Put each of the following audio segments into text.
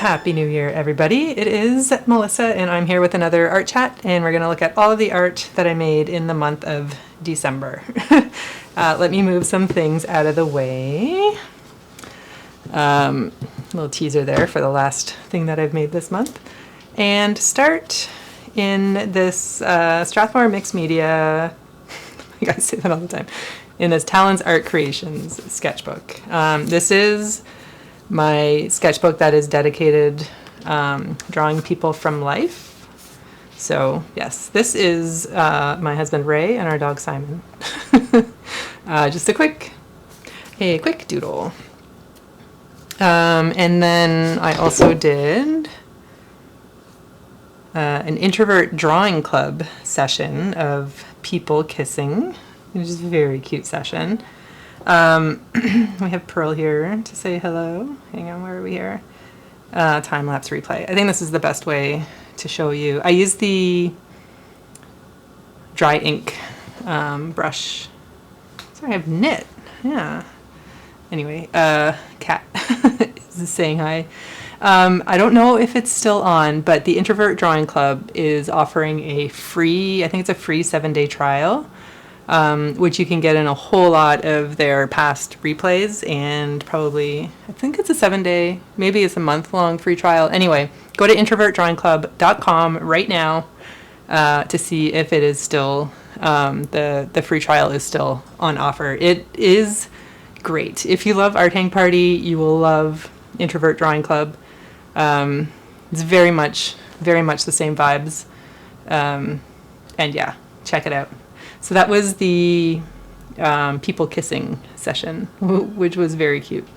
Happy New Year, everybody. It is Melissa, and I'm here with another art chat, and we're going to look at all of the art that I made in the month of December. Let me move some things out of the way. Little teaser there for the last thing that I've made this month. And start in this Strathmore Mixed Media, I gotta say that all the time, in this Talon's Art Creations sketchbook. This is my sketchbook that is dedicated drawing people from life. So yes, this is my husband Ray and our dog Simon. Just a quick doodle. And then I also did an introvert drawing club session of people kissing, which is a very cute session. We have Pearl here to say hello. Hang on, where are we here? Time-lapse replay. I think this is the best way to show you. I use the dry ink brush. Sorry, I have knit. Yeah. Anyway, Kat is saying hi. I don't know if it's still on, but the Introvert Drawing Club is offering a free, I think it's a free 7-day trial, which you can get in a whole lot of their past replays, and probably, I think it's a 7-day, maybe it's a month-long free trial. Anyway, go to introvertdrawingclub.com right now to see if it is still, the free trial is still on offer. It is great. If you love Art Hang Party, you will love Introvert Drawing Club. It's very much the same vibes. And yeah, check it out. So that was the people kissing session, which was very cute.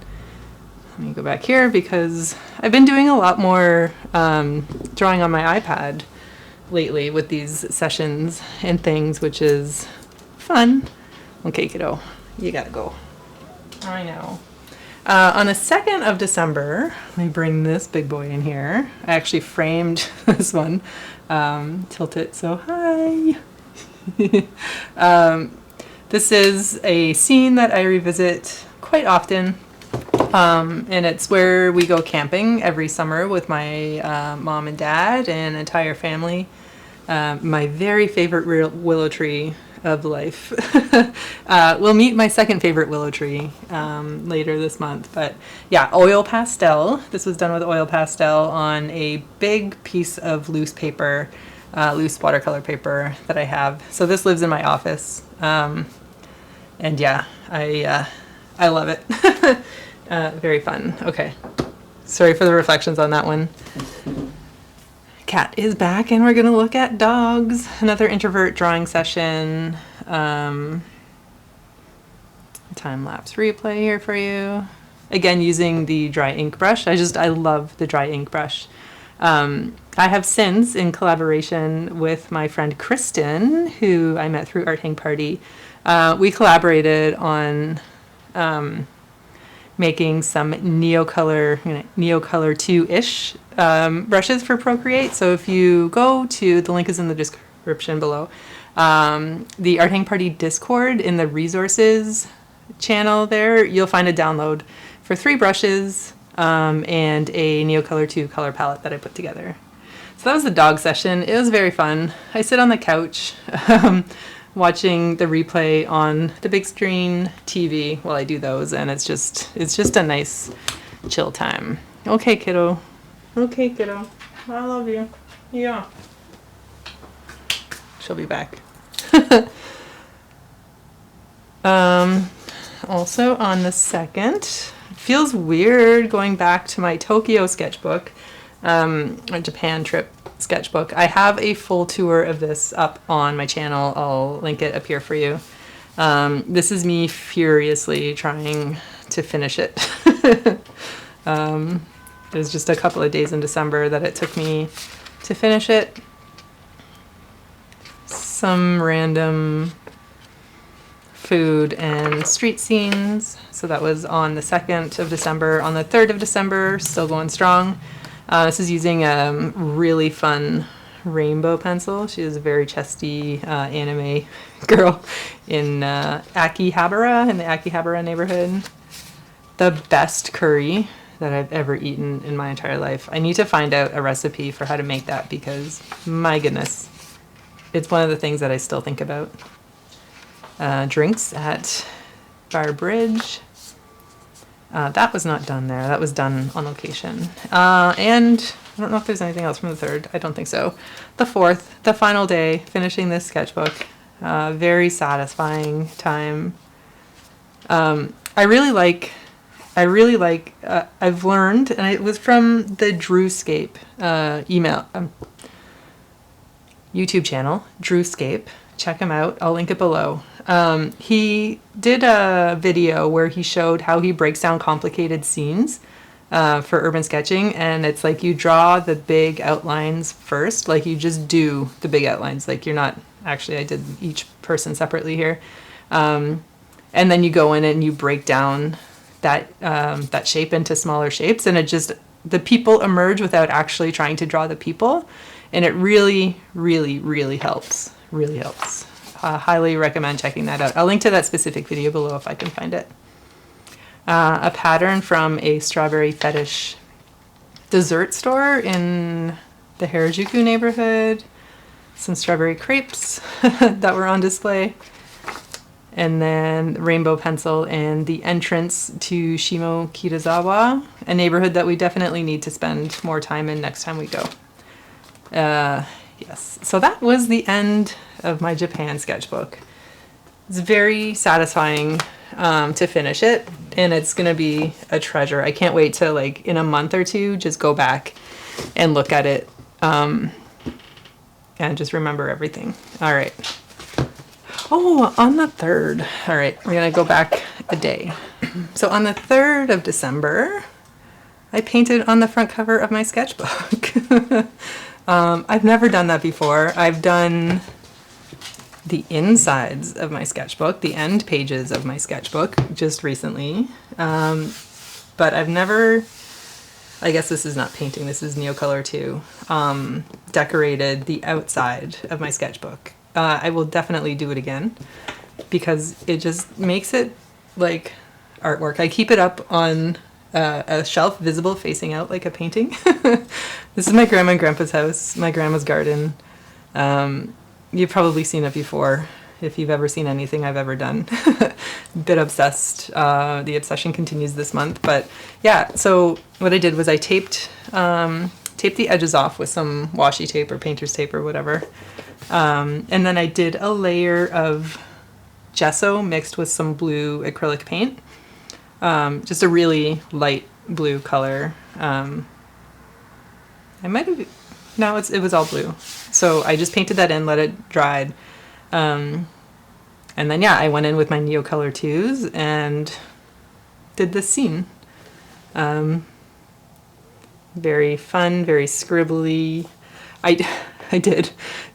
Let me go back here because I've been doing a lot more drawing on my iPad lately with these sessions and things, which is fun. Okay, kiddo, you gotta go. I know. On the 2nd of December, let me bring this big boy in here. I actually framed this one. Tilt it so high. This is a scene that I revisit quite often, and it's where we go camping every summer with my mom and dad and entire family. My very favorite willow tree of life. We'll meet my second favorite willow tree later this month, but yeah, oil pastel. This was done with oil pastel on a big piece of loose paper, loose watercolor paper that I have. So this lives in my office, and yeah, I love it. Very fun. Okay, sorry for the reflections on that one. Cat is back, and we're gonna look at dogs. Another introvert drawing session. Time-lapse replay here for you. Again, using the dry ink brush. I love the dry ink brush. I have since, in collaboration with my friend Kristen, who I met through Art Hang Party, we collaborated on making some Neocolor 2-ish brushes for Procreate. So if you go to, the link is in the description below, the Art Hang Party Discord in the resources channel there, you'll find a download for 3 brushes and a Neocolor 2 color palette that I put together. So that was the dog session. It was very fun. I sit on the couch watching the replay on the big screen TV while I do those, and it's just a nice chill time. Okay, kiddo. Okay, kiddo. I love you. Yeah. She'll be back. Also on the 2nd, it feels weird going back to my Tokyo sketchbook, or Japan trip sketchbook. I have a full tour of this up on my channel. I'll link it up here for you. This is me furiously trying to finish it. It was just a couple of days in December that it took me to finish it. Some random food and street scenes. So that was on the 2nd of December. On the 3rd of December, still going strong. This is using a really fun rainbow pencil. She is a very chesty anime girl in Akihabara, in the Akihabara neighborhood. The best curry that I've ever eaten in my entire life. I need to find out a recipe for how to make that because, my goodness, it's one of the things that I still think about. Drinks at Bar Bridge. That was not done there. That was done on location. And I don't know if there's anything else from the 3rd. I don't think so. The 4th, the final day, finishing this sketchbook. Very satisfying time. I really like, I've learned, and it was from the Drewscape YouTube channel, Drewscape. Check him out. I'll link it below. He did a video where he showed how he breaks down complicated scenes for urban sketching, and it's like you draw the big outlines first, like you just do the big outlines, like you're not, actually I did each person separately here, and then you go in and you break down that shape into smaller shapes, and it just, the people emerge without actually trying to draw the people, and it really, really, really helps. Really helps. Highly recommend checking that out. I'll link to that specific video below if I can find it. A pattern from a Strawberry Fetish dessert store in the Harajuku neighborhood. Some strawberry crepes that were on display. And then rainbow pencil and the entrance to Shimo Kitazawa, a neighborhood that we definitely need to spend more time in next time we go. Yes, so that was the end of my Japan sketchbook. It's very satisfying to finish it, and it's gonna be a treasure. I can't wait to, like, in a month or two, just go back and look at it and just remember everything. All right. Oh, on the 3rd. All right, we're gonna go back a day. So on the 3rd of December, I painted on the front cover of my sketchbook. I've never done that before. I've done the insides of my sketchbook, the end pages of my sketchbook just recently. But I've never, I guess this is not painting, this is Neocolor 2, decorated the outside of my sketchbook. I will definitely do it again because it just makes it like artwork. I keep it up on a shelf visible facing out like a painting. This is my grandma and grandpa's house, my grandma's garden. You've probably seen it before if you've ever seen anything I've ever done. Bit obsessed. The obsession continues this month, but yeah, so what I did was I taped the edges off with some washi tape or painter's tape or whatever. And then I did a layer of gesso mixed with some blue acrylic paint. Just a really light blue color. I might have, no, it was all blue. So I just painted that in, let it dry. And then, yeah, I went in with my Neocolor 2s and did this scene. Very fun, very scribbly. I did.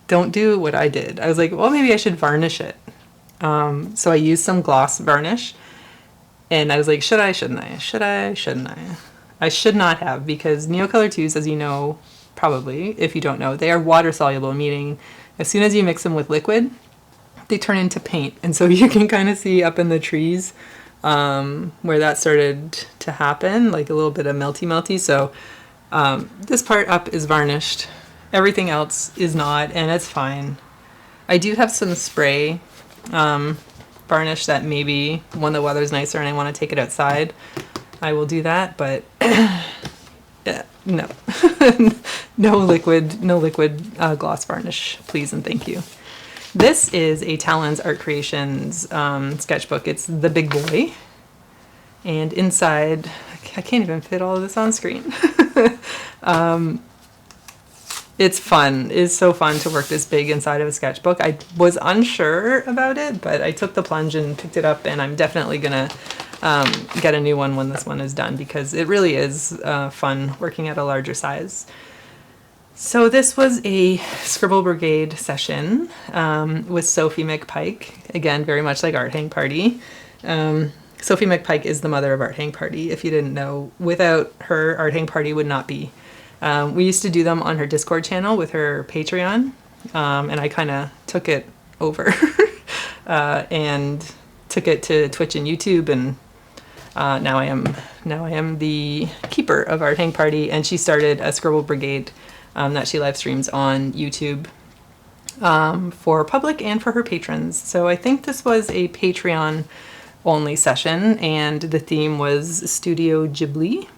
Don't do what I did. I was like, well, maybe I should varnish it. So I used some gloss varnish. And I was like, should I, shouldn't I? Should I, shouldn't I? I should not have, because Neocolor 2s, as you know, probably, if you don't know, they are water soluble, meaning as soon as you mix them with liquid, they turn into paint. And so you can kind of see up in the trees where that started to happen, like a little bit of melty. So this part up is varnished. Everything else is not, and it's fine. I do have some spray varnish that maybe when the weather's nicer and I want to take it outside, I will do that, but yeah, no. no liquid gloss varnish, please and thank you. This is a Talons Art Creations sketchbook. It's the big boy. And inside, I can't even fit all of this on screen. It's fun. It's so fun to work this big inside of a sketchbook. I was unsure about it, but I took the plunge and picked it up, and I'm definitely gonna get a new one when this one is done, because it really is fun working at a larger size. So this was a Scribble Brigade session with Sophie McPike. Again, very much like Art Hang Party. Sophie McPike is the mother of Art Hang Party, if you didn't know. Without her, Art Hang Party would not be. We used to do them on her Discord channel with her Patreon, and I kind of took it over and took it to Twitch and YouTube, and Now I am the keeper of Art Hang Party, and she started a Scribble Brigade that she live streams on YouTube for public and for her patrons. So I think this was a Patreon only session, and the theme was Studio Ghibli.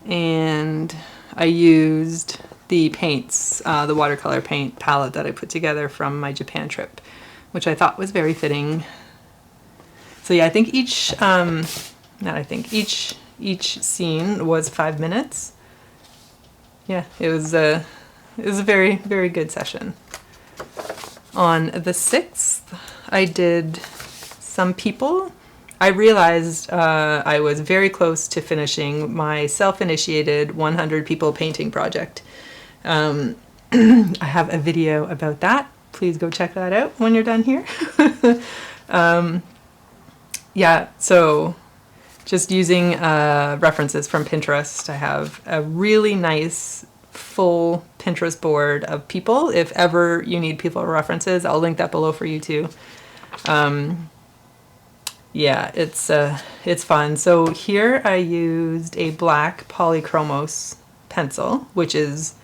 And I used the paints, the watercolor paint palette that I put together from my Japan trip, which I thought was very fitting. So yeah, I think each scene was 5 minutes. Yeah, it was a very, very good session. On the 6th, I did some people. I realized I was very close to finishing my self-initiated 100 people painting project. I have a video about that. Please go check that out when you're done here. Yeah, so just using references from Pinterest, I have a really nice full Pinterest board of people. If ever you need people references, I'll link that below for you too. Yeah, it's fun. So here I used a black Polychromos pencil, which is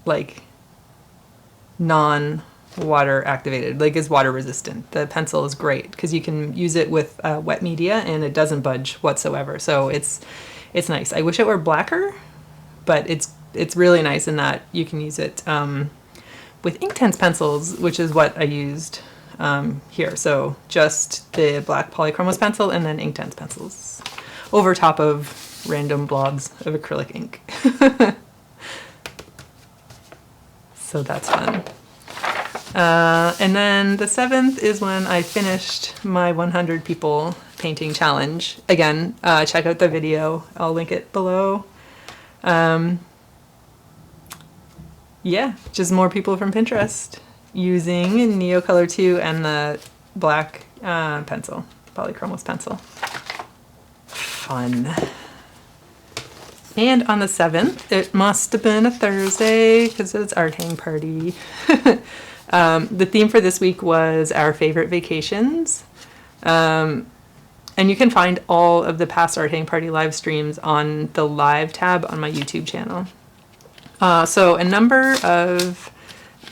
like non-water activated, like is water resistant. The pencil is great because you can use it with wet media and it doesn't budge whatsoever. So it's nice. I wish it were blacker, but it's really nice in that you can use it with Inktense pencils, which is what I used here. So just the black Polychromos pencil and then Inktense pencils over top of random blobs of acrylic ink. So that's fun. And then the 7th is when I finished my 100 people painting challenge. Again, check out the video. I'll link it below. Yeah, just more people from Pinterest using Neocolor 2 and the black pencil, Polychromos pencil. Fun. And on the 7th, it must have been a Thursday because it's Art Hang Party. The theme for this week was our favorite vacations. And you can find all of the past Art Hang Party live streams on the live tab on my YouTube channel. So a number of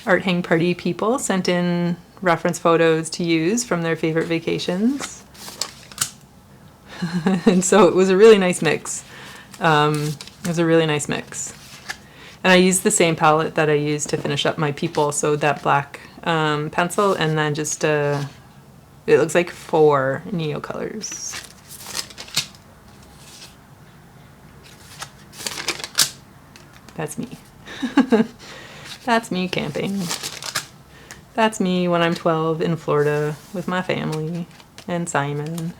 Art Hang Party people sent in reference photos to use from their favorite vacations. And so it was a really nice mix. It was a really nice mix. And I used the same palette that I used to finish up my people, so that black pencil, and then just, it looks like 4 Neocolors. That's me. That's me camping. That's me when I'm 12 in Florida with my family and Simon.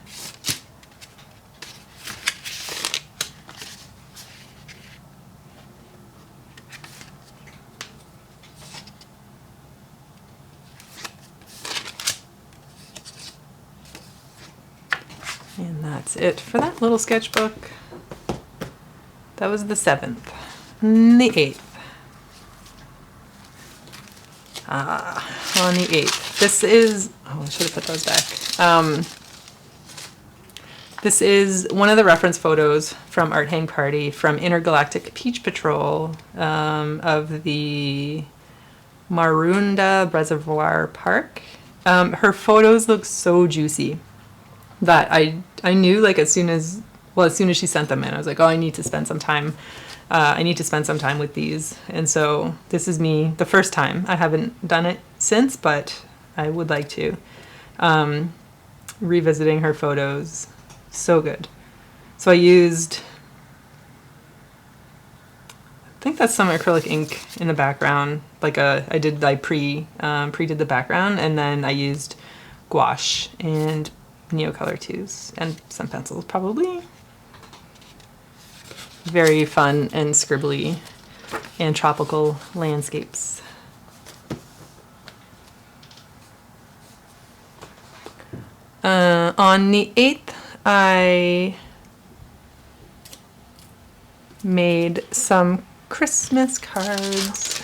And that's it for that little sketchbook. That was the 7th. The 8th. On the 8th. This is, oh, I should have put those back. This is one of the reference photos from Art Hang Party from Intergalactic Peach Patrol of the Marunda Reservoir Park. Her photos look so juicy that I knew, like, as soon as she sent them in, I was like, oh, I need to spend some time. I need to spend some time with these. And so this is me the first time. I haven't done it since, but I would like to. Revisiting her photos. So good. So I used, I think that's some acrylic ink in the background. Like I pre-did the background, and then I used gouache and Neocolor 2s and some pencils probably. Very fun and scribbly and tropical landscapes. On the 8th, I made some Christmas cards.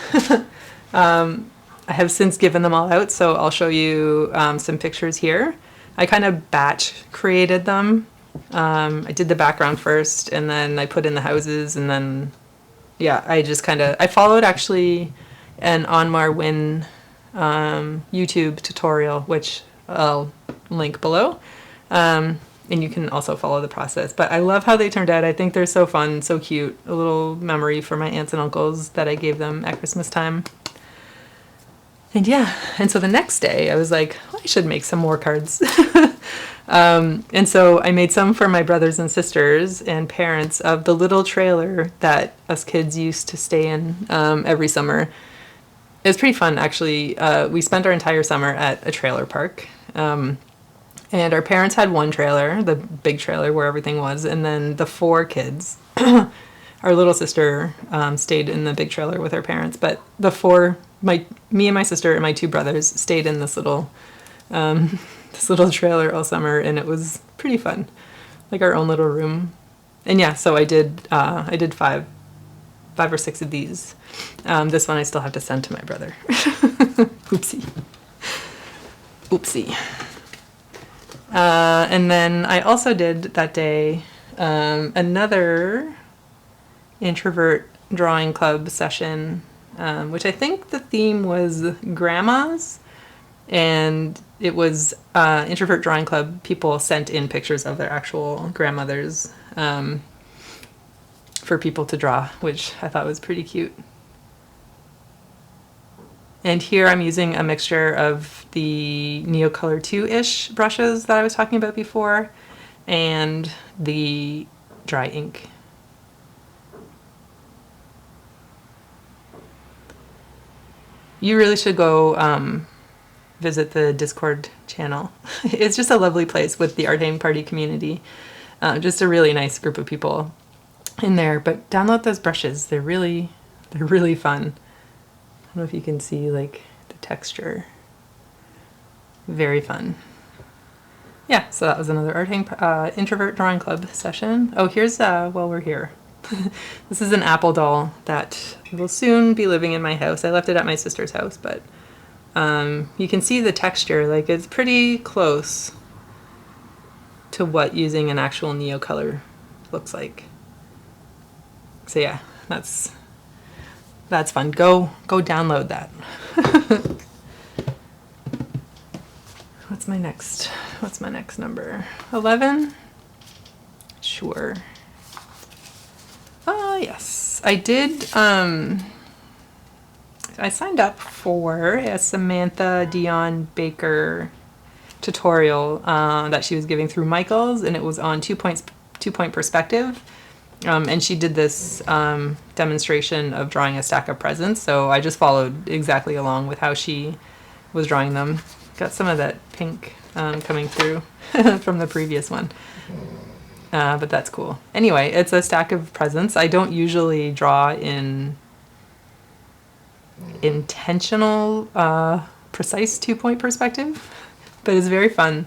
I have since given them all out, so I'll show you some pictures here. I kind of batch created them. I did the background first, and then I put in the houses, and then, yeah, I just kind of, I followed actually an Anmar Wynn YouTube tutorial, which I'll link below. And you can also follow the process. But I love how they turned out. I think they're so fun, so cute. A little memory for my aunts and uncles that I gave them at Christmas time. And yeah, and so the next day I was like, well, I should make some more cards. And so I made some for my brothers and sisters and parents of the little trailer that us kids used to stay in every summer. It was pretty fun, actually. We spent our entire summer at a trailer park. And our parents had one trailer, the big trailer where everything was, and then the 4 kids, our little sister stayed in the big trailer with her parents, but the 4, me and my sister and my 2 brothers stayed in this little trailer all summer, and it was pretty fun, like our own little room. And yeah, so I did 5 or 6 of these. This one I still have to send to my brother. Oopsie. And then I also did that day another introvert drawing club session, which I think the theme was grandmas, and it was introvert drawing club people sent in pictures of their actual grandmothers for people to draw, which I thought was pretty cute. And here I'm using a mixture of the Neocolor 2-ish brushes that I was talking about before and the dry ink. You really should go visit the Discord channel. It's just a lovely place with the Art Hang Party community. Just a really nice group of people in there. But download those brushes. They're really fun. I don't know if you can see like the texture. Very fun. Yeah, so that was another Art Hang Introvert Drawing Club session. Oh, here's while we're here. This is an apple doll that will soon be living in my house. I left it at my sister's house, but you can see the texture. Like, it's pretty close to what using an actual Neocolor looks like. So yeah, that's fun. Go download that. What's my next number? 11? Sure. Yes. I did, I signed up for a Samantha Dion Baker tutorial that she was giving through Michaels, and it was on 2-point perspective. And she did this demonstration of drawing a stack of presents, so I just followed exactly along with how she was drawing them. Got some of that pink coming through from the previous one. But that's cool. Anyway, it's a stack of presents. I don't usually draw in intentional, precise 2-point perspective, but it's very fun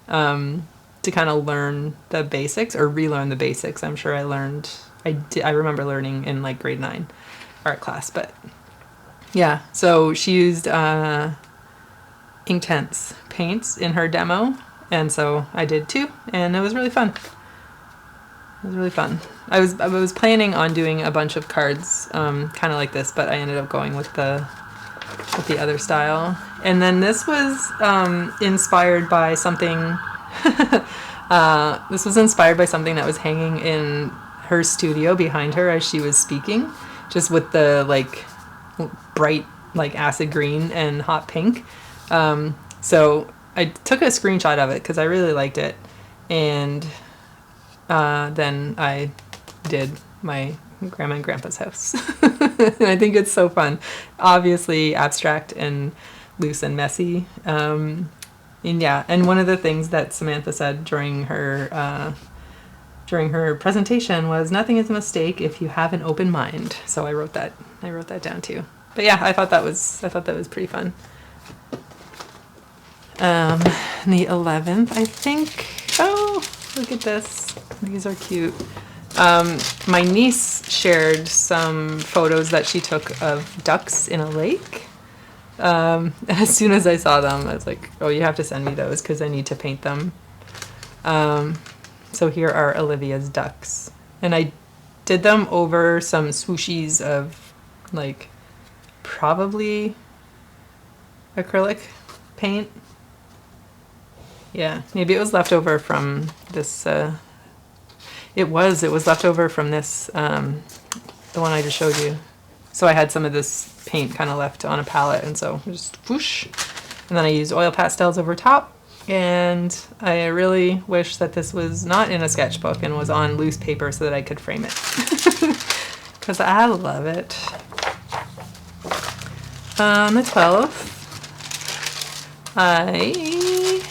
to kind of learn the basics or relearn the basics. I'm sure I remember learning in like grade 9 art class, but yeah. So she used Inktense paints in her demo, and so I did too, and it was really fun. It was really fun. I was planning on doing a bunch of cards kind of like this, but I ended up going with the other style. And then this was inspired by something this was inspired by something that was hanging in her studio behind her as she was speaking, just with the like bright like acid green and hot pink. So I took a screenshot of it because I really liked it, and then I did my grandma and grandpa's house. And I think it's so fun. Obviously abstract and loose and messy. And yeah, and one of the things that Samantha said during her presentation was, nothing is a mistake if you have an open mind. So I wrote that down too. But yeah, I thought that was pretty fun. The 11th, I think. Oh, look at this. These are cute. My niece shared some photos that she took of ducks in a lake. As soon as I saw them, I was like, oh, you have to send me those because I need to paint them. So here are Olivia's ducks. And I did them over some swooshies of like probably acrylic paint. Yeah, maybe it was left over from this. It was left over from this, the one I just showed you. So I had some of this paint kind of left on a palette, and so just whoosh. And then I used oil pastels over top. And I really wish that this was not in a sketchbook and was on loose paper so that I could frame it. Because I love it. On the 12th, I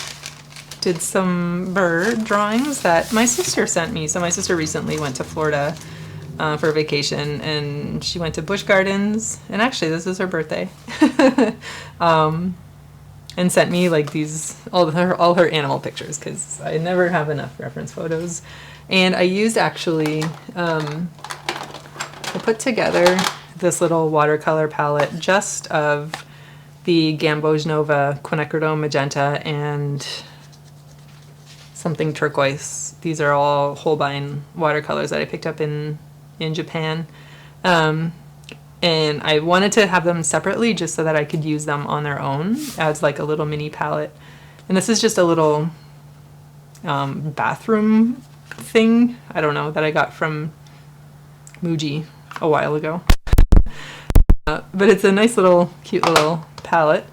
did some bird drawings that my sister sent me. So my sister recently went to Florida for vacation, and she went to Busch Gardens. And actually, this is her birthday. And sent me like these all her animal pictures because I never have enough reference photos. And I used actually I put together this little watercolor palette just of the Gamboge Nova quinacridone magenta and something turquoise. These are all Holbein watercolors that I picked up in Japan. And I wanted to have them separately just so that I could use them on their own as like a little mini palette. And this is just a little bathroom thing, I don't know, that I got from Muji a while ago. But it's a nice little, cute little palette.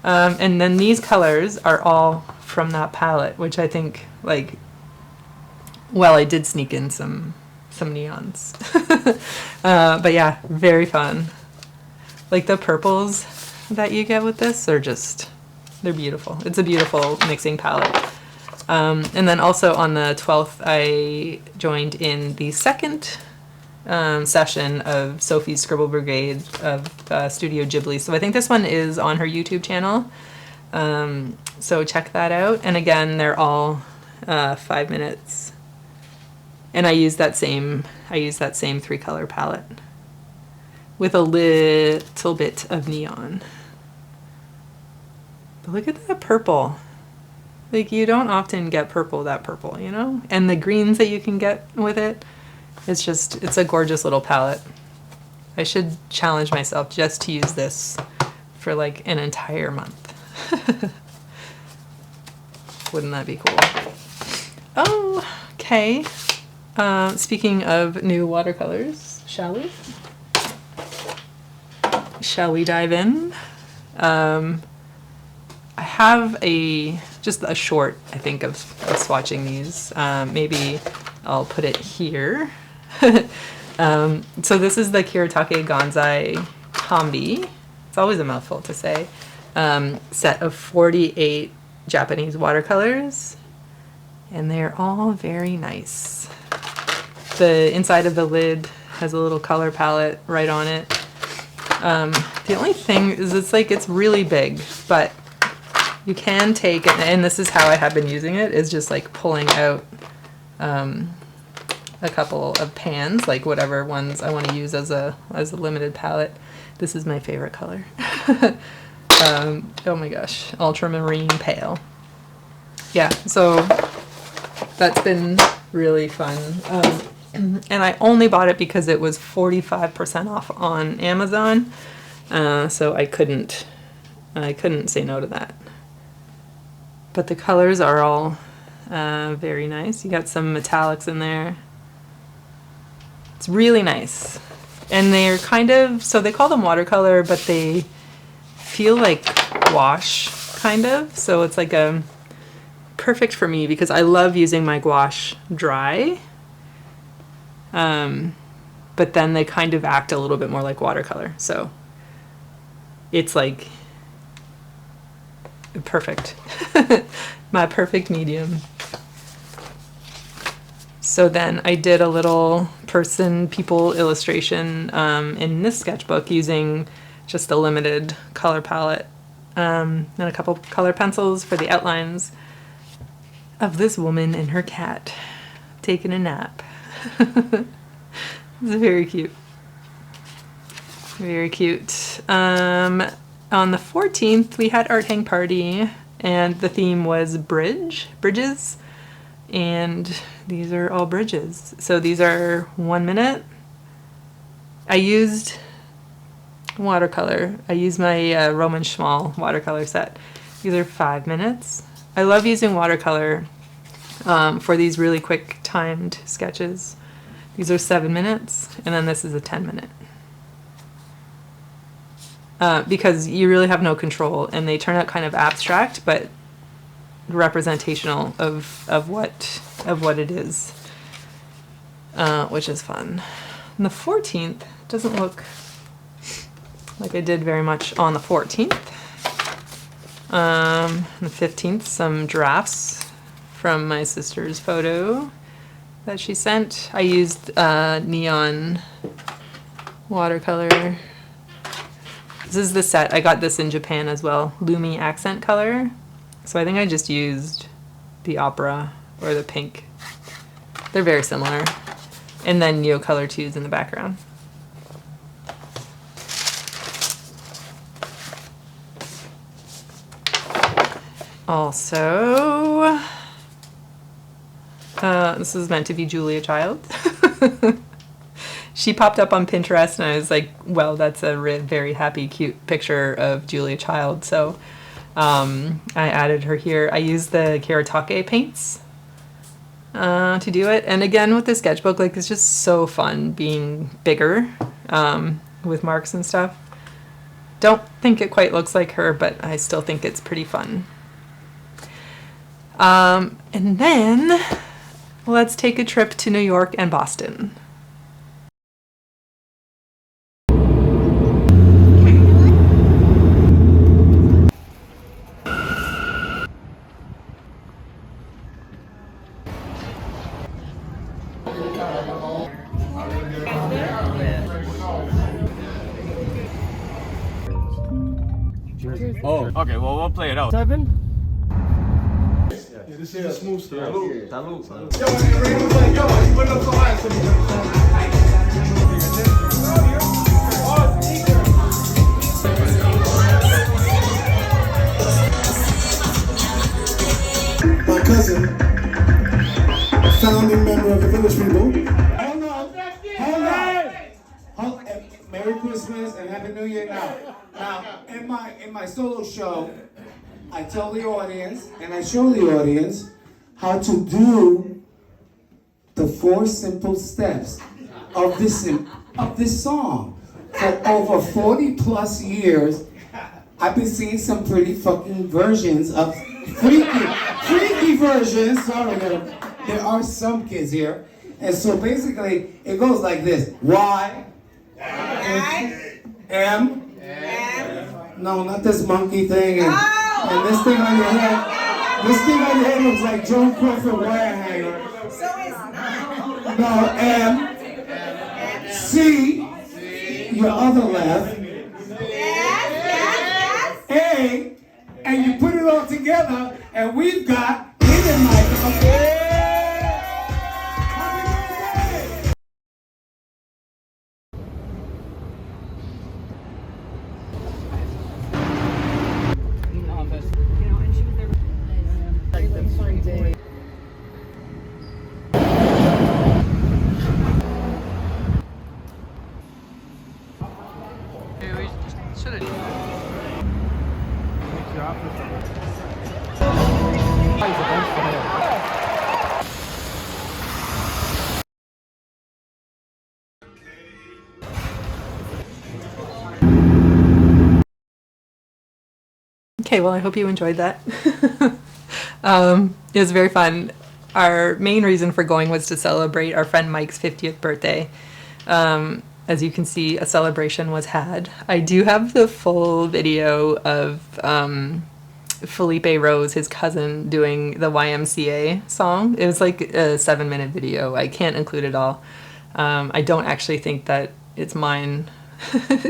And then these colors are all from that palette, which I think, like, well, I did sneak in some neons. But yeah, very fun. Like the purples that you get with this are just, they're beautiful. It's a beautiful mixing palette. And then also on the 12th, I joined in the second session of Sophie's Scribble Brigade of Studio Ghibli. So I think this one is on her YouTube channel. So check that out. And again, they're all 5 minutes. And I use that same 3-color palette with a little bit of neon. But look at that purple. Like, you don't often get that purple, you know? And the greens that you can get with it, it's a gorgeous little palette. I should challenge myself just to use this for like an entire month. Wouldn't that be cool? Oh, okay. Speaking of new watercolors, shall we? Shall we dive in? I have just a short, I think, of swatching these. Maybe I'll put it here. So this is the Kiritake Gonzai Kombi. It's always a mouthful to say. Set of 48 Japanese watercolors. And they're all very nice. The inside of the lid has a little color palette right on it. The only thing is it's really big, but you can take it, and this is how I have been using it, is just like pulling out a couple of pans, like whatever ones I want to use as a limited palette. This is my favorite color. Oh my gosh, ultramarine pale. Yeah, so that's been really fun. And I only bought it because it was 45% off on Amazon. So I couldn't say no to that. But the colors are all very nice. You got some metallics in there. It's really nice. And they're so they call them watercolor, but they feel like gouache, kind of. So it's like perfect for me because I love using my gouache dry. But then they kind of act a little bit more like watercolor. So it's like perfect. My perfect medium. So then I did a little people illustration in this sketchbook using just a limited color palette and a couple color pencils for the outlines of this woman and her cat taking a nap. It's very cute. Very cute. On the 14th, we had art hang party, and the theme was bridges, and these are all bridges. So these are 1 minute. I used watercolor. I used my Roman Schmal watercolor set. These are 5 minutes. I love using watercolor for these really quick timed sketches. These are 7 minutes, and then this is a 10-minute. Because you really have no control, and they turn out kind of abstract, but representational of what it is, which is fun. And the 14th doesn't look like I did very much on the 14th. The 15th, some drafts from my sister's photo that she sent. I used neon watercolor. This is the set. I got this in Japan as well. Lumi accent color. So I think I just used the opera or the pink. They're very similar. And then Neo Color 2s in the background. Also, this is meant to be Julia Child. She popped up on Pinterest, and I was like, well, that's a very happy, cute picture of Julia Child. So I added her here. I used the Kiritake paints to do it. And again, with the sketchbook, like, it's just so fun being bigger with marks and stuff. Don't think it quite looks like her, but I still think it's pretty fun. And then let's take a trip to New York and Boston. Oh, okay, well, we'll play it out. 7? Yeah, this is a smooth stuff. Salud. Salud. Yo, you put up so high for me. My cousin, a founding member of the Village People. Hold on. Merry Christmas and Happy New Year now. In my solo show, I tell the audience and I show the audience how to do the 4 simple steps of this song. For over 40 plus years, I've been seeing some pretty fucking versions of freaky versions. Sorry, there are some kids here. And so basically, it goes like this. Y, M. No, not this monkey thing. And this thing on your head. This thing on your head looks like Joan Crawford wire hanger. So it's no, M. C. Your other left. A. And you put it all together, and we've got Hidden Michael. Okay, well, I hope you enjoyed that. It was very fun. Our main reason for going was to celebrate our friend Mike's 50th birthday. As you can see, a celebration was had. I do have the full video of Felipe Rose, his cousin, doing the YMCA song. It was like a 7-minute video. I can't include it all. I don't actually think that it's mine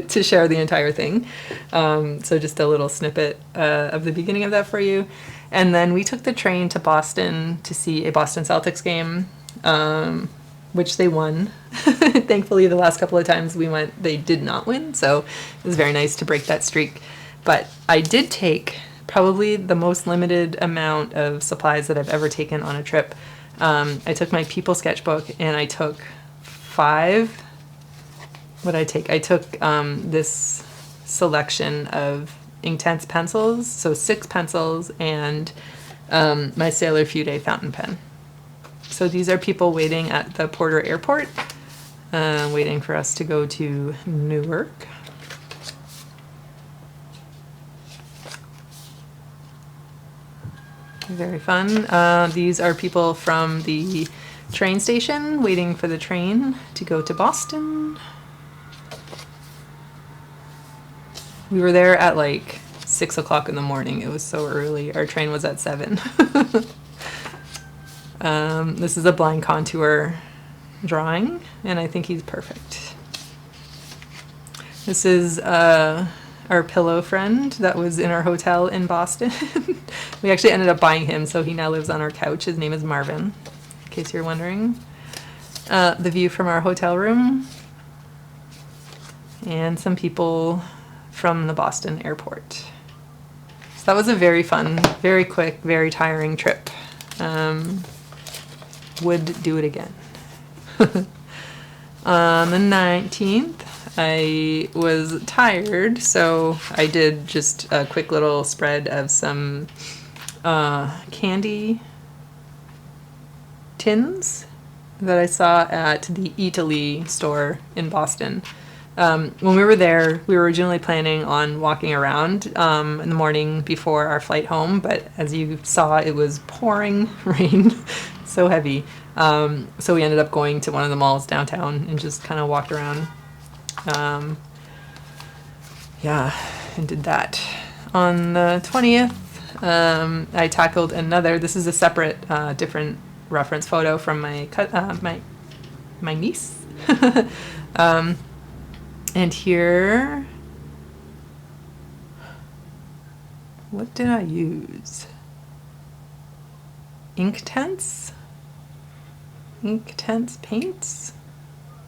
to share the entire thing. So just a little snippet of the beginning of that for you. And then we took the train to Boston to see a Boston Celtics game, which they won. Thankfully, the last couple of times we went, they did not win. So it was very nice to break that streak. But I did take probably the most limited amount of supplies that I've ever taken on a trip. I took my People sketchbook and I took 5. What did I take? I took this selection of Inktense pencils, so 6 pencils, and my Sailor Fude fountain pen. So these are people waiting at the Porter Airport, waiting for us to go to Newark. Very fun. These are people from the train station waiting for the train to go to Boston. We were there at like 6 o'clock in the morning. It was so early. Our train was at 7. This is a blind contour drawing, and I think he's perfect. This is our pillow friend that was in our hotel in Boston. We actually ended up buying him, so he now lives on our couch. His name is Marvin, in case you're wondering. The view from our hotel room, and some people from the Boston airport. So that was a very fun, very quick, very tiring trip. Would do it again. On the 19th, I was tired, so I did just a quick little spread of some candy tins that I saw at the Italy store in Boston. When we were there, we were originally planning on walking around in the morning before our flight home, but as you saw, it was pouring rain, so heavy. So we ended up going to one of the malls downtown and just kind of walked around. Yeah, and did that. On the 20th, I tackled another, this is a separate, different reference photo from my niece. And here, what did I use? Inktense? Inktense paints?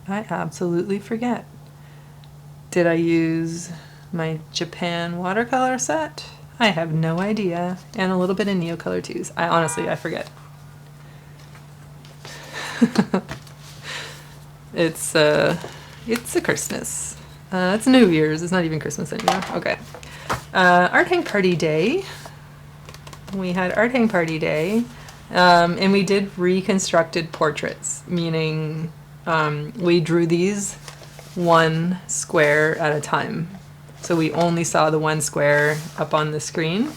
I absolutely forget. Did I use my Japan watercolor set? I have no idea. And a little bit of Neocolor twos. I forget. It's a Christmas. It's New Year's. It's not even Christmas anymore. Okay. Art Hang Party Day. We had Art Hang Party Day. And we did reconstructed portraits, meaning we drew these one square at a time. So we only saw the one square up on the screen,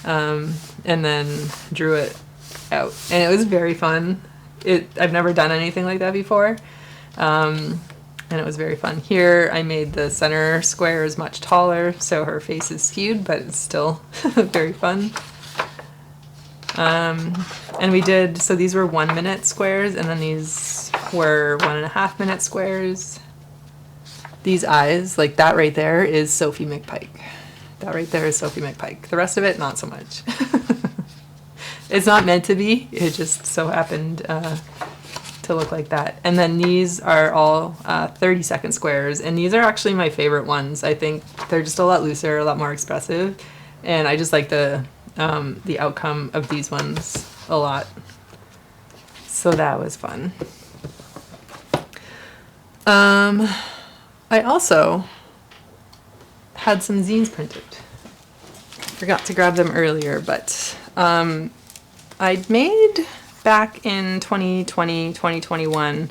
and then drew it out. And it was very fun. I've never done anything like that before. And it was very fun. Here I made the center squares much taller, so her face is skewed, but it's still very fun. And we did, so these were 1 minute squares, and then these were 1.5 minute squares. These eyes, like that right there, is Sophie McPike. That right there is Sophie McPike. The rest of it, not so much. It's not meant to be. It just so happened to look like that. And then these are all 30-second squares, and these are actually my favorite ones. I think they're just a lot looser, a lot more expressive, and I just like the outcome of these ones a lot. So that was fun. I also had some zines printed. Forgot to grab them earlier, but I'd made back in 2020, 2021,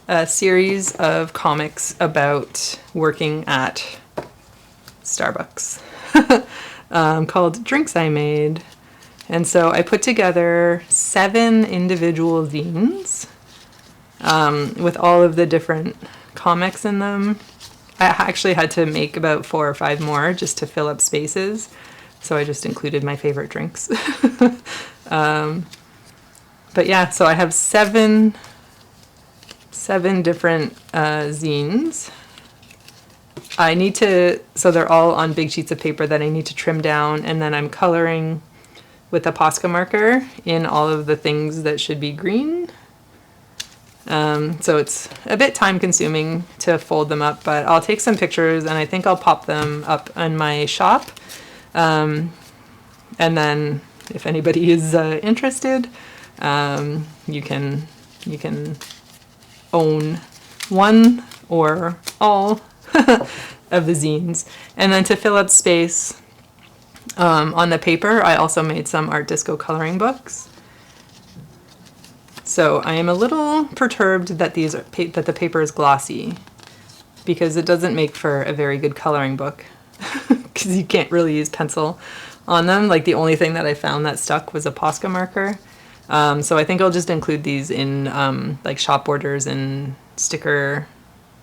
a series of comics about working at Starbucks called Drinks I Made. And so I put together 7 individual zines with all of the different comics in them. I actually had to make about 4 or 5 more just to fill up spaces. So I just included my favorite drinks. But yeah, so I have 7 different zines. I need to, so they're all on big sheets of paper that I need to trim down, and then I'm coloring with a Posca marker in all of the things that should be green. So it's a bit time consuming to fold them up, but I'll take some pictures and I think I'll pop them up in my shop. And then if anybody is interested, you can own one or all of the zines. And then to fill up space on the paper, I also made some Art Disco coloring books. So I am a little perturbed that that the paper is glossy, because it doesn't make for a very good coloring book, because you can't really use pencil on them. Like the only thing that I found that stuck was a Posca marker. So I think I'll just include these in like shop orders and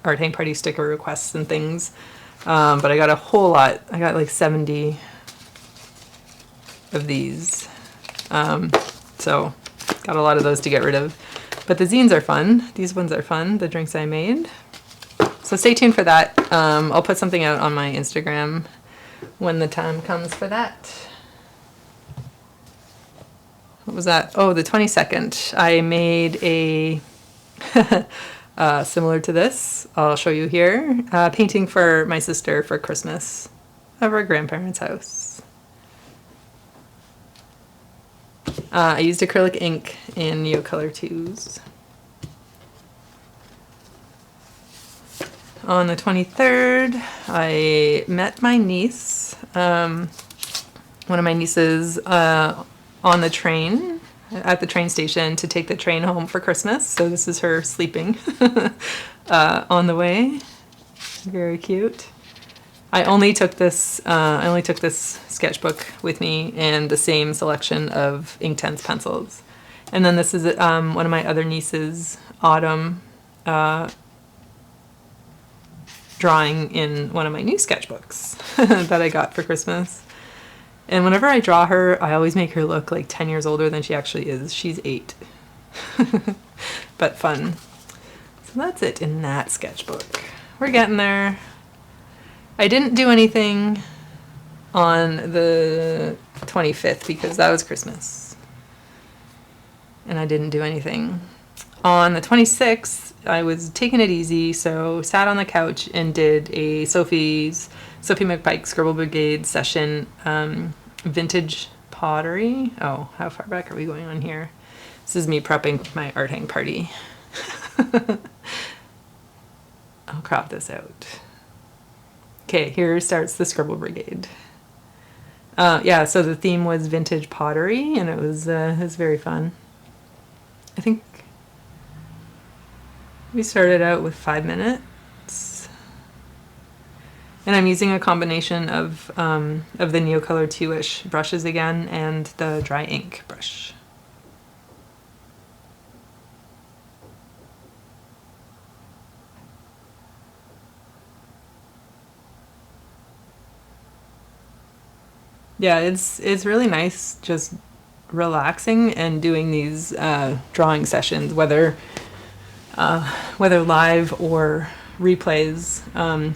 Art Hang Party sticker requests and things. But I got a whole lot. I got like 70 of these. So got a lot of those to get rid of. But the zines are fun. These ones are fun, the drinks I made. So stay tuned for that. I'll put something out on my Instagram when the time comes for that. What was that? Oh, the 22nd. I made a, similar to this, I'll show you here, painting for my sister for Christmas of her grandparents' house. I used acrylic ink in Neocolor 2s. On the 23rd, I met my niece, one of my nieces, on the train, at the train station to take the train home for Christmas. So this is her sleeping on the way. Very cute. I only took this sketchbook with me and the same selection of Inktense pencils. And then this is one of my other nieces, Autumn, drawing in one of my new sketchbooks that I got for Christmas. And whenever I draw her, I always make her look like 10 years older than she actually is. She's 8. But fun. So that's it in that sketchbook. We're getting there. I didn't do anything on the 25th because that was Christmas. And I didn't do anything. On the 26th, I was taking it easy, so sat on the couch and did a Sophie McPike Scribble Brigade session, vintage pottery. Oh, how far back are we going on here? This is me prepping my art hang party. I'll crop this out. Okay, here starts the Scribble Brigade. Yeah, so the theme was vintage pottery, and it was very fun. I think we started out with 5 minutes. And I'm using a combination of the Neocolor 2-ish brushes again and the dry ink brush. Yeah, it's really nice just relaxing and doing these drawing sessions, whether live or replays.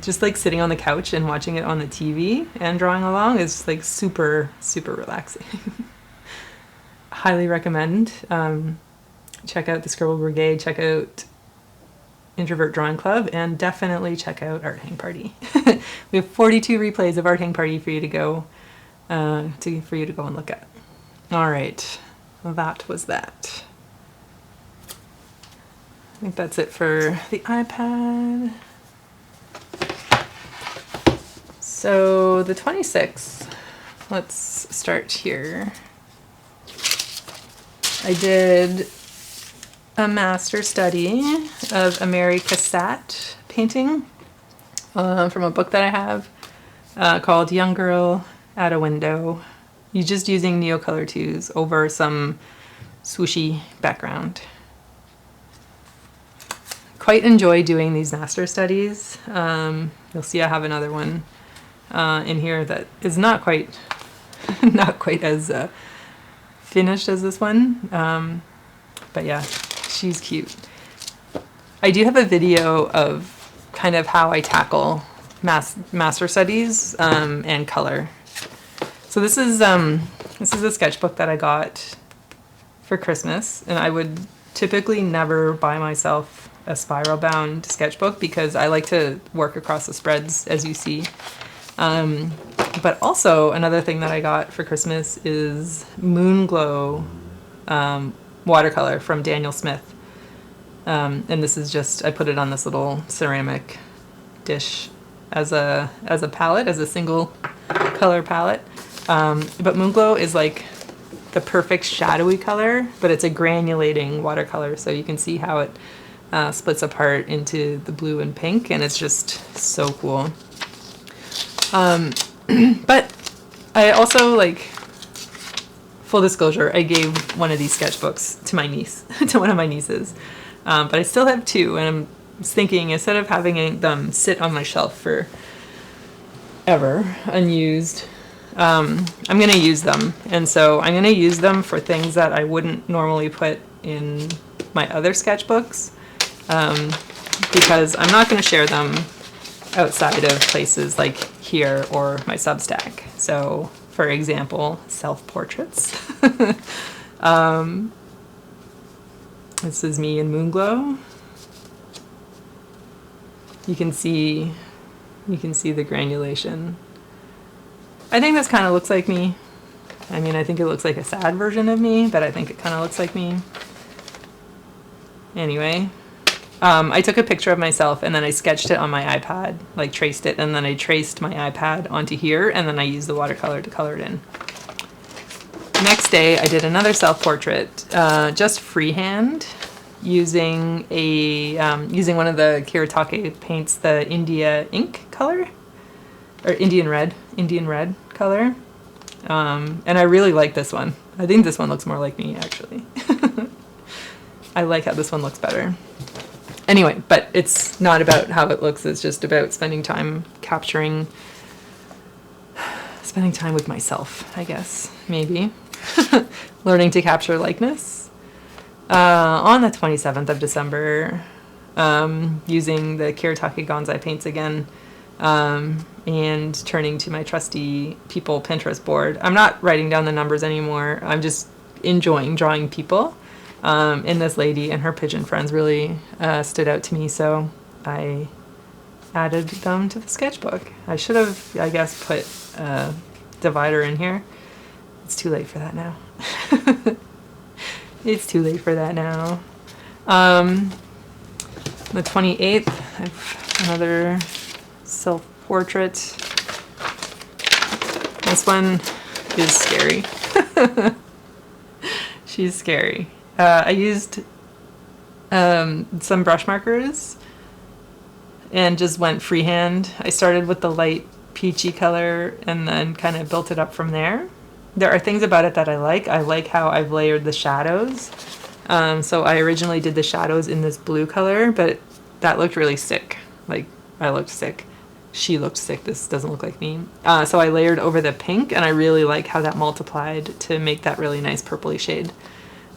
Just like sitting on the couch and watching it on the TV and drawing along is like super, super relaxing. Highly recommend. Check out the Scribble Brigade, check out Introvert Drawing Club, and definitely check out Art Hang Party. We have 42 replays of Art Hang Party for you to go and look at. All right, well, that was that. I think that's it for the iPad. So the 26th, let's start here. I did a master study of a Mary Cassatt painting from a book that I have called Young Girl at a Window. You're just using Neocolor 2s over some swooshy background. Quite enjoy doing these master studies. You'll see I have another one in here that is not quite as finished as this one. But yeah, she's cute. I do have a video of kind of how I tackle master studies and color. So this is a sketchbook that I got for Christmas, and I would typically never buy myself a spiral bound sketchbook because I like to work across the spreads, as you see. But also another thing that I got for Christmas is Moonglow watercolor from Daniel Smith. And this is just, I put it on this little ceramic dish as a palette, as a single color palette. But Moonglow is like the perfect shadowy color, but it's a granulating watercolor, so you can see how it splits apart into the blue and pink, and it's just so cool. But I also, like, full disclosure, I gave one of these sketchbooks to my niece, to one of my nieces. But I still have two, and I'm thinking, instead of having them sit on my shelf for ever unused, I'm going to use them. And so I'm going to use them for things that I wouldn't normally put in my other sketchbooks, because I'm not going to share them outside of places like here or my Substack. So, for example, self-portraits. This is me in Moonglow. You can see the granulation. I think this kind of looks like me. I mean, I think it looks like a sad version of me, but I think it kind of looks like me. Anyway, I took a picture of myself and then I sketched it on my iPad, like traced it, and then I traced my iPad onto here, and then I used the watercolor to color it in. Next day, I did another self-portrait, just freehand, using one of the Kiritake paints, the India ink color, or Indian red color. And I really like this one. I think this one looks more like me, actually. I like how this one looks better. Anyway, but it's not about how it looks, it's just about spending time with myself, I guess, maybe. Learning to capture likeness. On the 27th of December, using the Kiritake Gonzai paints again, and turning to my trusty people Pinterest board. I'm not writing down the numbers anymore. I'm just enjoying drawing people. And this lady and her pigeon friends really stood out to me, so I added them to the sketchbook. I should have, I guess, put a divider in here. It's too late for that now. It's too late for that now. The 28th, I have another self-portrait. This one is scary. She's scary. I used some brush markers and just went freehand. I started with the light peachy color and then kind of built it up from there. There are things about it that I like. I like how I've layered the shadows. So I originally did the shadows in this blue color, but that looked really sick. Like, I looked sick. She looked sick. This doesn't look like me. So I layered over the pink, and I really like how that multiplied to make that really nice purpley shade.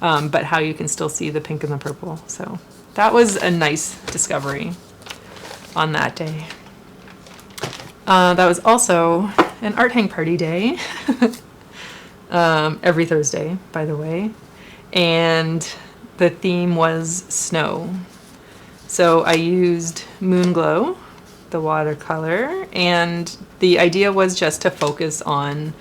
But how you can still see the pink and the purple. So that was a nice discovery on that day. That was also an art hang party day. Every Thursday, by the way. And the theme was snow. So I used Moonglow, the watercolor, and the idea was just to focus on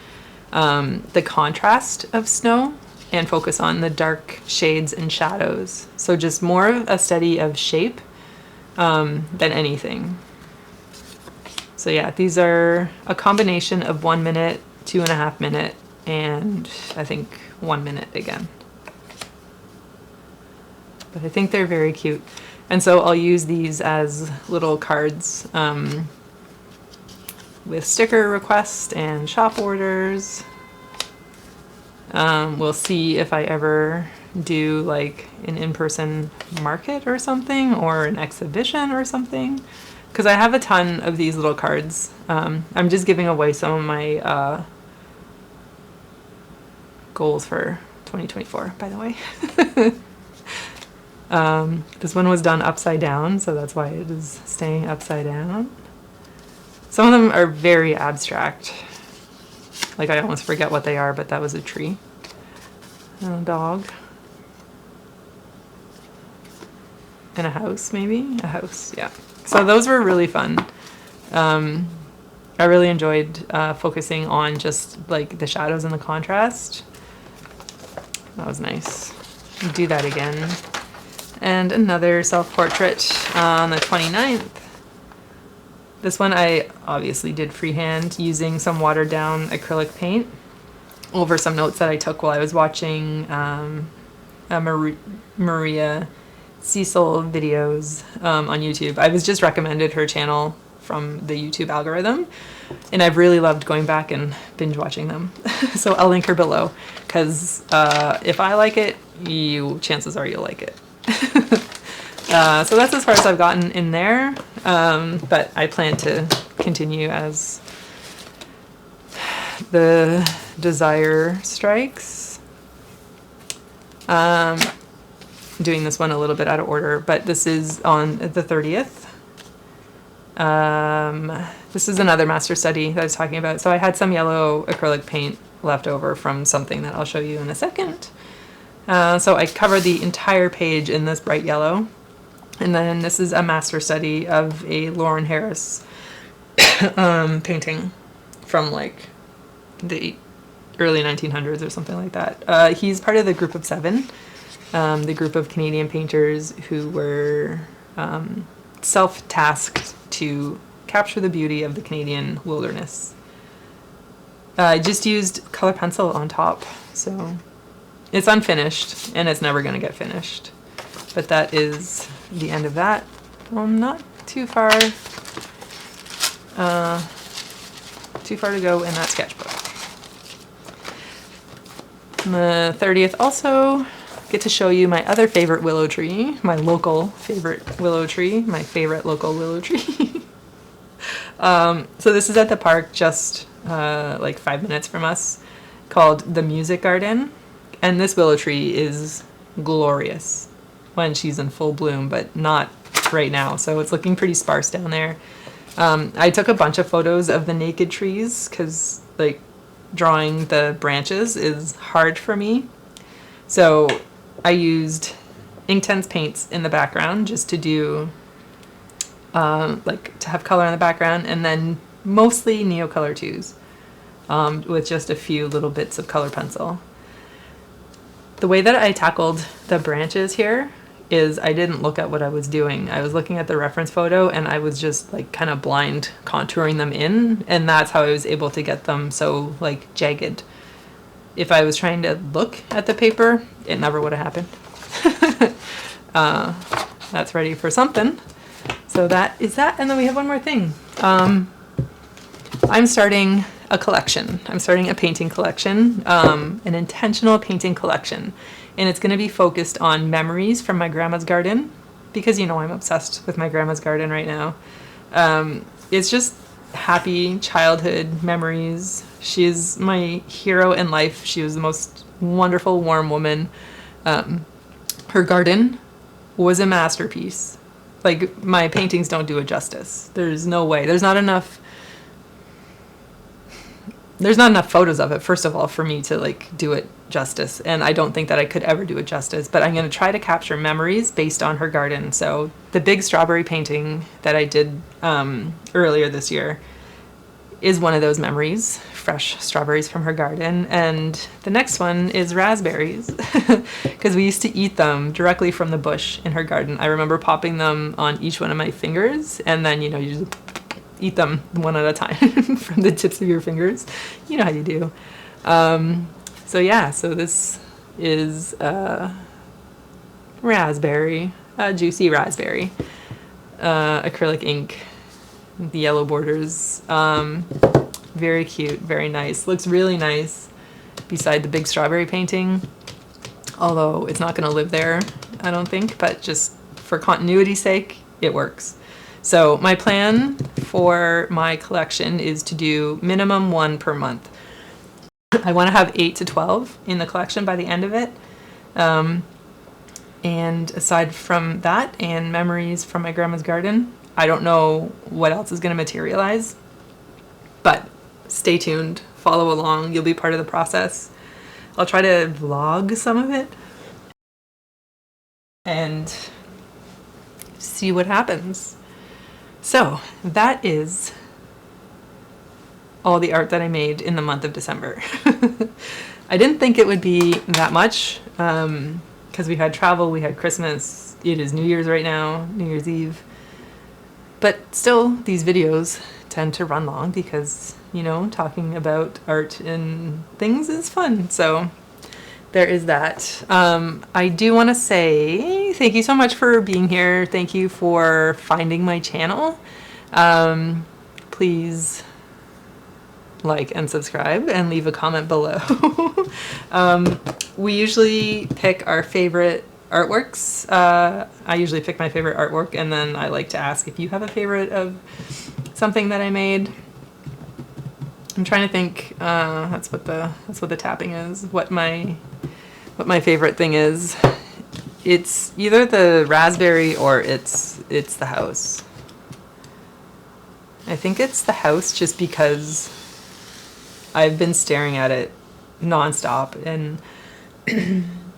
the contrast of snow and focus on the dark shades and shadows. So just more of a study of shape than anything. So yeah, these are a combination of 1 minute, 2.5 minute, and I think 1 minute again. But I think they're very cute. And so I'll use these as little cards with sticker requests and shop orders. We'll see if I ever do like an in-person market or something, or an exhibition or something, because I have a ton of these little cards. I'm just giving away some of my goals for 2024, by the way. This one was done upside down, so that's why it is staying upside down. Some of them are very abstract. Like, I almost forget what they are, but that was a tree and a dog. in a house, maybe? A house, yeah. So those were really fun. I really enjoyed focusing on just like the shadows and the contrast. That was nice. Do that again. And another self-portrait on the 29th. This one I obviously did freehand using some watered down acrylic paint over some notes that I took while I was watching Maria Cecil videos on YouTube. I was just recommended her channel from the YouTube algorithm, and I've really loved going back and binge watching them. So I'll link her below, because if I like it, chances are you'll like it. So that's as far as I've gotten in there, but I plan to continue as the desire strikes. Doing this one a little bit out of order, but this is on the 30th. This is another master study that I was talking about. So I had some yellow acrylic paint left over from something that I'll show you in a second. So I covered the entire page in this bright yellow. And then this is a master study of a Lauren Harris painting from like the early 1900s or something like that. He's part of the Group of Seven, the group of Canadian painters who were self-tasked to capture the beauty of the Canadian wilderness. I just used color pencil on top, so it's unfinished and it's never going to get finished. But that is the end of that. Not too far to go in that sketchbook. On the 30th also get to show you my other favorite willow tree, my local favorite willow tree, my favorite local willow tree. So this is at the park just like 5 minutes from us, called the Music Garden. And this willow tree is glorious when she's in full bloom, but not right now. So it's looking pretty sparse down there. I took a bunch of photos of the naked trees because like drawing the branches is hard for me. So I used Inktense paints in the background just to do like to have color in the background, and then mostly Neocolor 2s with just a few little bits of color pencil. The way that I tackled the branches here is I didn't look at what I was doing. I was looking at the reference photo and I was just like kind of blind contouring them in, and that's how I was able to get them so like jagged. If I was trying to look at the paper, it never would have happened. That's ready for something. So that is that, and then we have one more thing. I'm starting a collection. I'm starting a painting collection, an intentional painting collection. And it's going to be focused on memories from my grandma's garden, because you know I'm obsessed with my grandma's garden right now. It's just happy childhood memories. She is my hero in life. She was the most wonderful, warm woman. Her garden was a masterpiece. Like, my paintings don't do it justice. There's no way. There's not enough photos of it, first of all, for me to like do it justice, and I don't think that I could ever do it justice, but I'm going to try to capture memories based on her garden. So the big strawberry painting that I did earlier this year is one of those memories, fresh strawberries from her garden. And the next one is raspberries, because we used to eat them directly from the bush in her garden. I remember popping them on each one of my fingers, and then, you know, you just eat them one at a time from the tips of your fingers. You know how you do. So yeah, so this is raspberry, juicy raspberry, acrylic ink, the yellow borders. Very cute, very nice. Looks really nice beside the big strawberry painting, although it's not going to live there, I don't think, but just for continuity's sake, it works. So my plan for my collection is to do minimum 1 per month. I want to have 8 to 12 in the collection by the end of it. And aside from that and memories from my grandma's garden, I don't know what else is going to materialize. But stay tuned, follow along, you'll be part of the process. I'll try to vlog some of it. And see what happens. So that is all the art that I made in the month of December. I didn't think it would be that much because we had travel, we had Christmas, it is New Year's right now, New Year's Eve. But still, these videos tend to run long because, you know, talking about art and things is fun. So there is that. I do want to say thank you so much for being here. Thank you for finding my channel. Please like and subscribe and leave a comment below. We usually pick our favorite artworks. I usually pick my favorite artwork, and then I like to ask if you have a favorite of something that I made. I'm trying to think. That's what the tapping is. What my favorite thing is. It's either the raspberry or it's the house. I think it's the house just because I've been staring at it nonstop and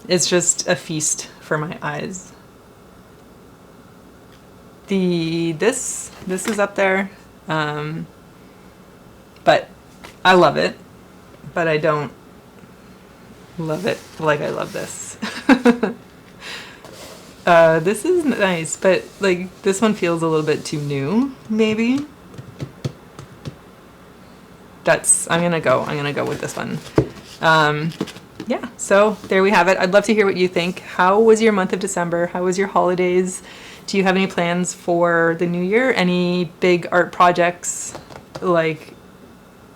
it's just a feast for my eyes. This is up there, but I love it, but I don't love it like I love this. This is nice, but like this one feels a little bit too new, maybe. I'm gonna go with this one. Yeah, so there we have it. I'd love to hear what you think. How was your month of December? How was your holidays? Do you have any plans for the new year? Any big art projects, like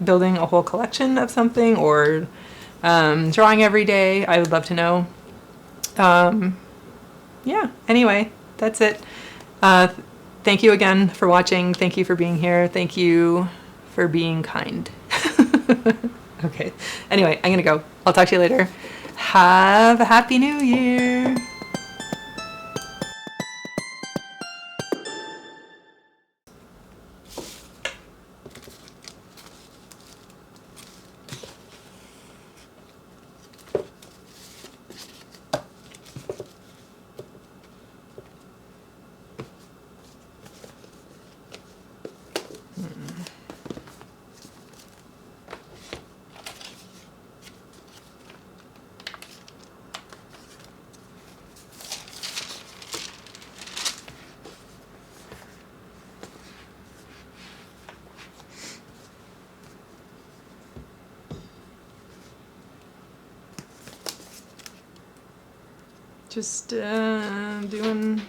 building a whole collection of something or drawing every day? I would love to know. Yeah, anyway, that's it. Thank you again for watching. Thank you for being here. Thank you for being kind. Okay. Anyway, I'm gonna go. I'll talk to you later. Have a happy new year. Just doing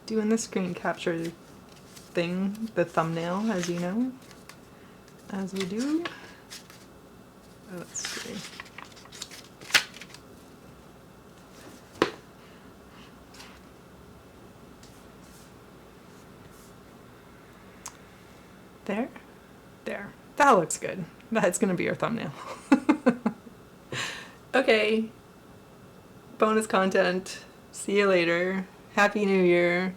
the screen capture thing, the thumbnail, as you know, as we do. Let's see. There. That looks good. That's gonna be our thumbnail. Okay. Bonus content. See you later. Happy New Year.